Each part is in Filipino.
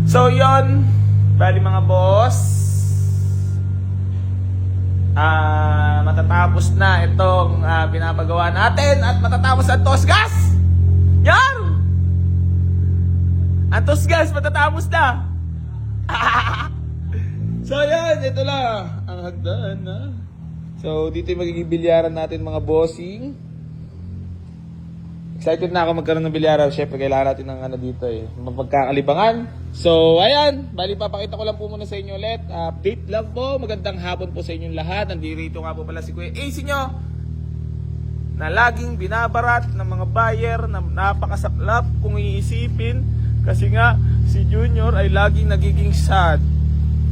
So yon, bali mga boss, matatapos na itong pinapagawa natin at matatapos ang Tosgas. Yan! Ang Tosgas matatapos na. So yan, ito lang ang hagdan na. So dito yung magiging bilyaran natin mga bossing. Excited na ako magkaroon ng bilyaran. Syempre kailangan natin ng dito mapagkakalibangan. So ayan, bali papakita ko lang po muna sa inyo ulit. Update lang po, magandang hapon po sa inyong lahat. Nandito nga po pala si Kuya AC nyo, na laging binabarat ng mga buyer na napakasaklap kung iisipin. Kasi nga si Junior ay laging nagiging sad.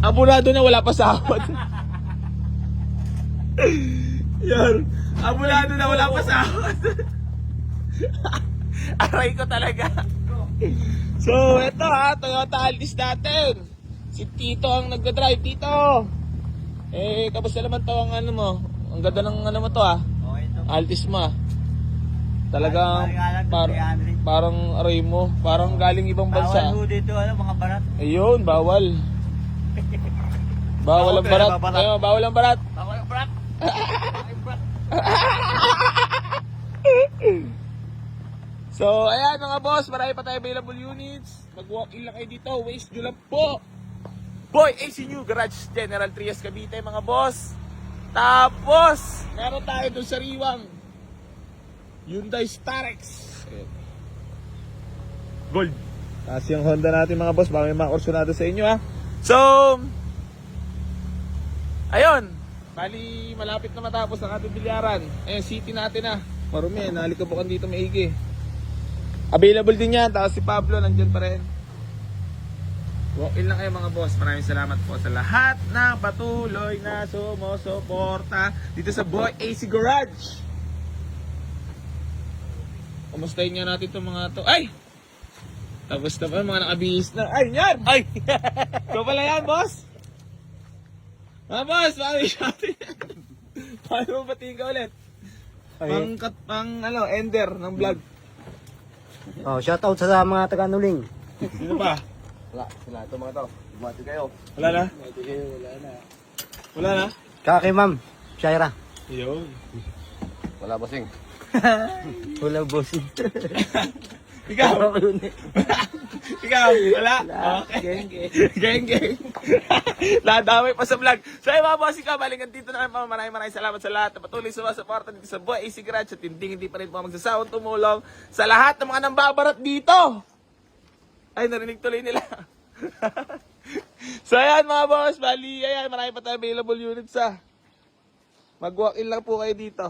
Abulado na wala pa sahod. Yan. Abulado na wala pa sahod. Aray ko talaga. So, eto Toyota Altis natin. Si Tito ang nagdadrive. Tito! Kamusta naman to ang mo? Ang ganda ng mo to Altis mo Talagang parang aray mo. Parang galing ibang bansa. Bawal dito, mga barat. Ayun, bawal. Bawal ang barat. Ayun, bawal ang barat. Bawal ang barat. So, ayan mga boss, marami pa tayo available units. Mag-walk-in lang kayo dito, waste nyo lang po. Boy AC New Garage General Trias Cavite mga boss. Tapos, meron tayo doon sa Riwang Hyundai Starex. Gold. Kasi yung Honda natin mga boss, baka may mga kursunado sa inyo So, ayun. Bali, malapit na matapos ang ating bilyaran. City natin Marumi, nalikabukan dito maigi. Available din yan. Tapos si Pablo nandyan pa rin. Walk-in lang kayo mga boss. Maraming salamat po sa lahat na patuloy na sumusuporta dito sa Boy AC Garage. Kumustahin nga natin itong mga to. Ay! Tapos na pa mga nakabihis na. Ay, yan! Ay! Ito pala yan, boss! Mga boss, paano mo batiin ka ulit? Ender ng vlog. Shoutout sa mga taga-Nuling. Sino pa? Wala, sila ito mga to. Bumati kayo. Wala na? Wala na? Kaki ma'am, Shaira. Yun. Wala bossing. Wala bossing. Ikaw? Ikaw? Wala? Okay. Geng. Ladamay pa sa vlog. So mga boss, ikaw, balingan dito na naman. Maraming salamat sa lahat na patuloy sumasuporta dito sa Boy AC Garage. At hindi pa rin po magsasawang tumulong sa lahat ng mga nambabarat dito. Ay, narinig tuloy nila. So ayan mga boss, bali, ayan, marami pa tayo available units Mag-walk-in lang po kayo dito.